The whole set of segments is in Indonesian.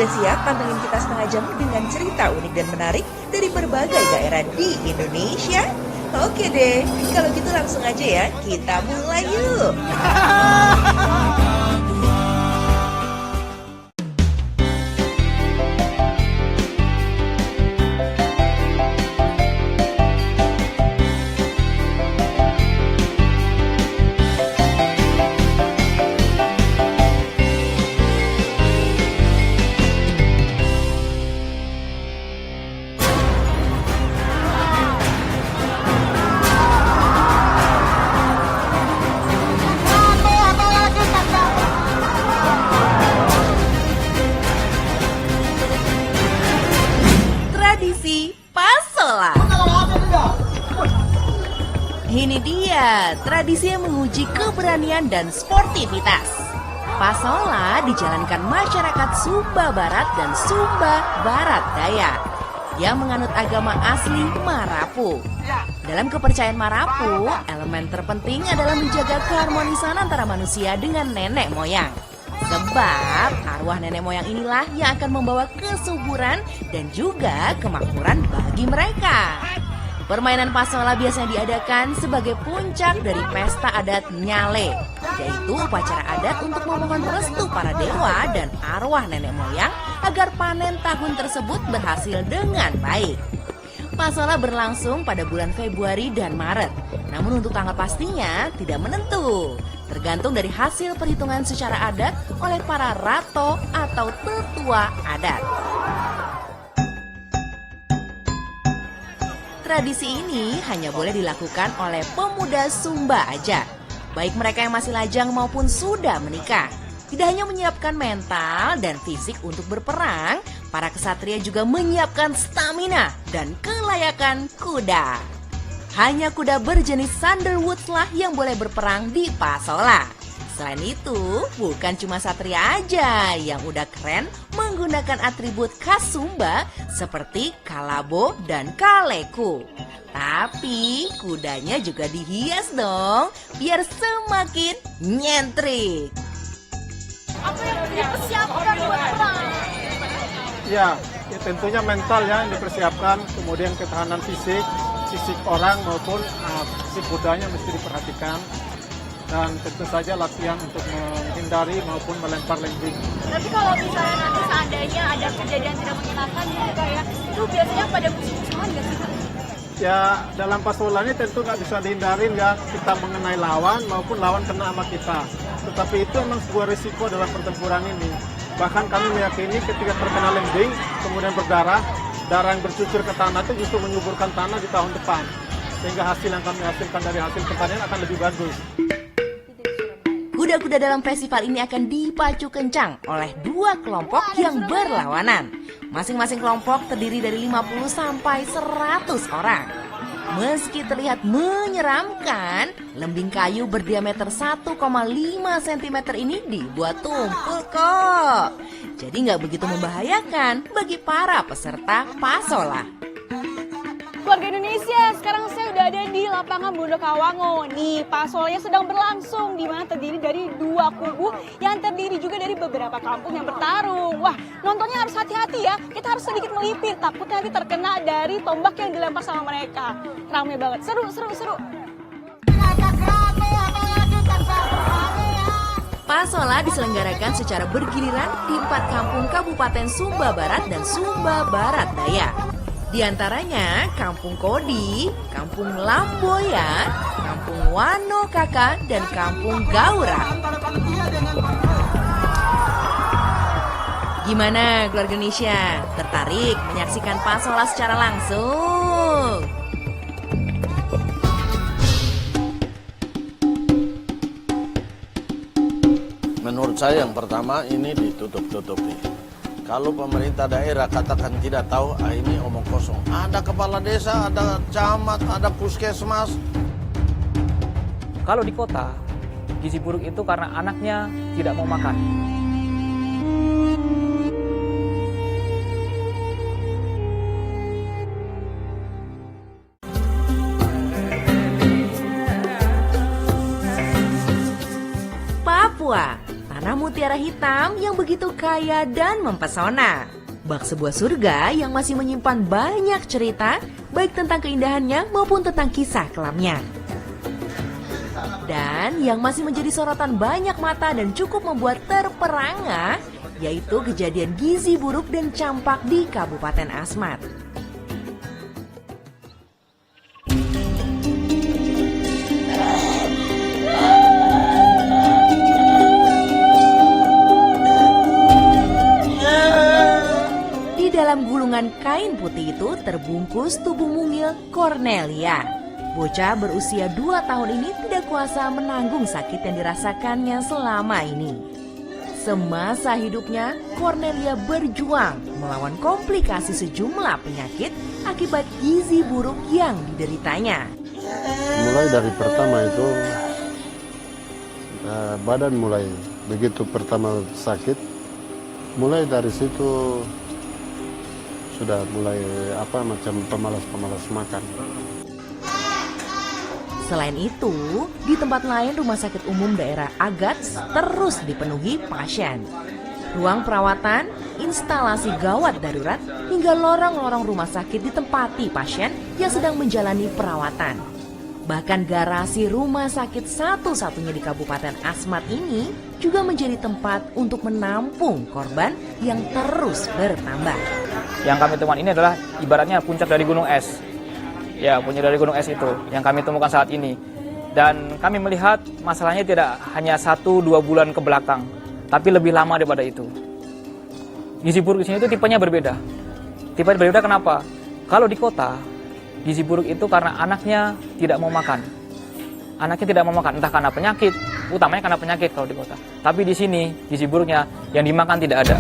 Udah siap pantengin kita setengah jam dengan cerita unik dan menarik dari berbagai daerah di Indonesia? Oke deh, kalau gitu langsung aja ya, kita mulai yuk. Tradisi Pasola. Ini dia tradisi yang menguji keberanian dan sportivitas. Pasola dijalankan masyarakat Sumba Barat dan Sumba Barat Daya yang menganut agama asli Marapu. Dalam kepercayaan Marapu, elemen terpenting adalah menjaga keharmonisan antara manusia dengan nenek moyang. Sebab arwah nenek moyang inilah yang akan membawa kesuburan dan juga kemakmuran bagi mereka. Permainan pasola biasanya diadakan sebagai puncak dari pesta adat Nyale, yaitu upacara adat untuk memohon restu para dewa dan arwah nenek moyang agar panen tahun tersebut berhasil dengan baik. Pasola berlangsung pada bulan Februari dan Maret, namun untuk tanggal pastinya tidak menentu. Tergantung dari hasil perhitungan secara adat oleh para rato atau tetua adat. Tradisi ini hanya boleh dilakukan oleh pemuda Sumba aja, baik mereka yang masih lajang maupun sudah menikah. Tidak hanya menyiapkan mental dan fisik untuk berperang, para kesatria juga menyiapkan stamina dan kelayakan kuda. Hanya kuda berjenis Sandalwoods lah yang boleh berperang di Pasola. Selain itu, bukan cuma satria aja yang udah keren menggunakan atribut khas Sumba seperti kalabo dan kaleku. Tapi kudanya juga dihias dong, biar semakin nyentrik. Apa yang dipersiapkan buat perang? Ya tentunya mental ya yang dipersiapkan, kemudian ketahanan fisik orang maupun fisik kudanya mesti diperhatikan, dan tentu saja latihan untuk menghindari maupun melempar lembing. Tapi kalau misalnya nanti seandainya ada kejadian tidak menyenangkan gitu Kak ya, itu biasanya pada musuh-musuhan nggak sih Kak? Ya dalam pasola ini tentu nggak bisa dihindarin ya kita mengenai lawan maupun lawan kena sama kita. Tetapi itu memang sebuah risiko dalam pertempuran ini. Bahkan kami meyakini ketika terkena lembing kemudian berdarah, darah yang bercucur ke tanah itu justru menyuburkan tanah di tahun depan. Sehingga hasil yang kami hasilkan dari hasil pertanian akan lebih bagus. Kuda-kuda dalam festival ini akan dipacu kencang oleh dua kelompok yang berlawanan. Masing-masing kelompok terdiri dari 50 sampai 100 orang. Meski terlihat menyeramkan, lembing kayu berdiameter 1,5 cm ini dibuat tumpul kok. Jadi nggak begitu membahayakan bagi para peserta pasola. Keluarga Indonesia, sekarang saya udah ada di lapangan Bondokawango. Nih, pasolanya sedang berlangsung, di mana terdiri dari dua kubu yang terdiri juga dari beberapa kampung yang bertarung. Wah, nontonnya harus hati-hati ya. Kita harus sedikit melipir, takutnya nanti terkena dari tombak yang dilempar sama mereka. Ramai banget, seru. Pasola diselenggarakan secara bergiliran di 4 kampung Kabupaten Sumba Barat dan Sumba Barat Daya. Di antaranya Kampung Kodi, Kampung Lamboya, Kampung Wano Kaka, dan Kampung Gaura. Gimana keluarga Indonesia? Tertarik menyaksikan pasola secara langsung? Menurut saya yang pertama ini ditutup-tutupi. Kalau pemerintah daerah katakan tidak tahu, ini omong kosong. Ada kepala desa, ada camat, ada puskesmas. Kalau di kota, gizi buruk itu karena anaknya tidak mau makan. Papua, tanah daerah Mutiara Hitam yang begitu kaya dan mempesona. Bak sebuah surga yang masih menyimpan banyak cerita, baik tentang keindahannya maupun tentang kisah kelamnya. Dan yang masih menjadi sorotan banyak mata dan cukup membuat terperangah, yaitu kejadian gizi buruk dan campak di Kabupaten Asmat. Di dalam gulungan kain putih itu terbungkus tubuh mungil Cornelia. Bocah berusia 2 tahun ini tidak kuasa menanggung sakit yang dirasakannya selama ini. Semasa hidupnya, Cornelia berjuang melawan komplikasi sejumlah penyakit akibat gizi buruk yang dideritanya. Mulai dari pertama itu, badan mulai begitu pertama sakit, mulai dari situ sudah mulai macam pemalas makan. Selain itu, di tempat lain rumah sakit umum daerah Agats terus dipenuhi pasien. Ruang perawatan, instalasi gawat darurat, hingga lorong-lorong rumah sakit ditempati pasien yang sedang menjalani perawatan. Bahkan garasi rumah sakit satu-satunya di Kabupaten Asmat ini juga menjadi tempat untuk menampung korban yang terus bertambah. Yang kami temukan ini adalah ibaratnya puncak dari gunung es. Ya, puncak dari gunung es itu yang kami temukan saat ini. Dan kami melihat masalahnya tidak hanya 1-2 bulan ke belakang, tapi lebih lama daripada itu. Gizi buruk di sini itu tipenya berbeda. Tipenya berbeda kenapa? Kalau di kota, gizi buruk itu karena anaknya tidak mau makan. Anaknya tidak mau makan, entah karena penyakit, utamanya karena penyakit kalau di kota. Tapi di sini, gizi buruknya yang dimakan tidak ada.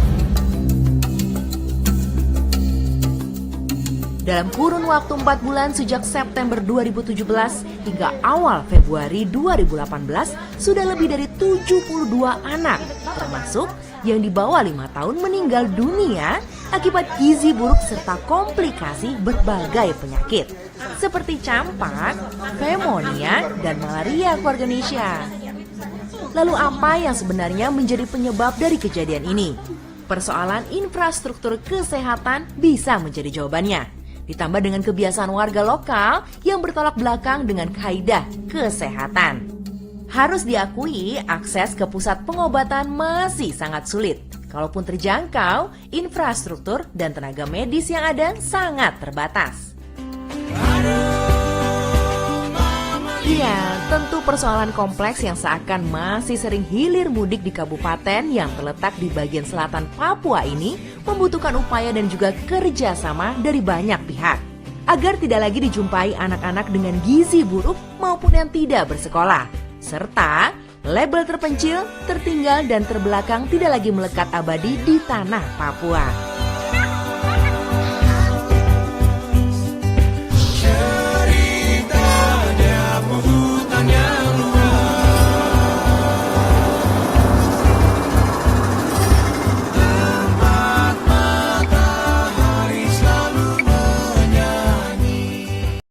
Dalam kurun waktu 4 bulan sejak September 2017 hingga awal Februari 2018, sudah lebih dari 72 anak, termasuk yang di bawah 5 tahun meninggal dunia akibat gizi buruk serta komplikasi berbagai penyakit, seperti campak, pneumonia, dan malaria keluarga Indonesia. Lalu apa yang sebenarnya menjadi penyebab dari kejadian ini? Persoalan infrastruktur kesehatan bisa menjadi jawabannya. Ditambah dengan kebiasaan warga lokal yang bertolak belakang dengan kaidah kesehatan. Harus diakui, akses ke pusat pengobatan masih sangat sulit. Kalaupun terjangkau, infrastruktur dan tenaga medis yang ada sangat terbatas. Ya, tentu persoalan kompleks yang seakan masih sering hilir mudik di kabupaten yang terletak di bagian selatan Papua ini membutuhkan upaya dan juga kerjasama dari banyak pihak agar tidak lagi dijumpai anak-anak dengan gizi buruk maupun yang tidak bersekolah, serta label terpencil, tertinggal, dan terbelakang tidak lagi melekat abadi di tanah Papua.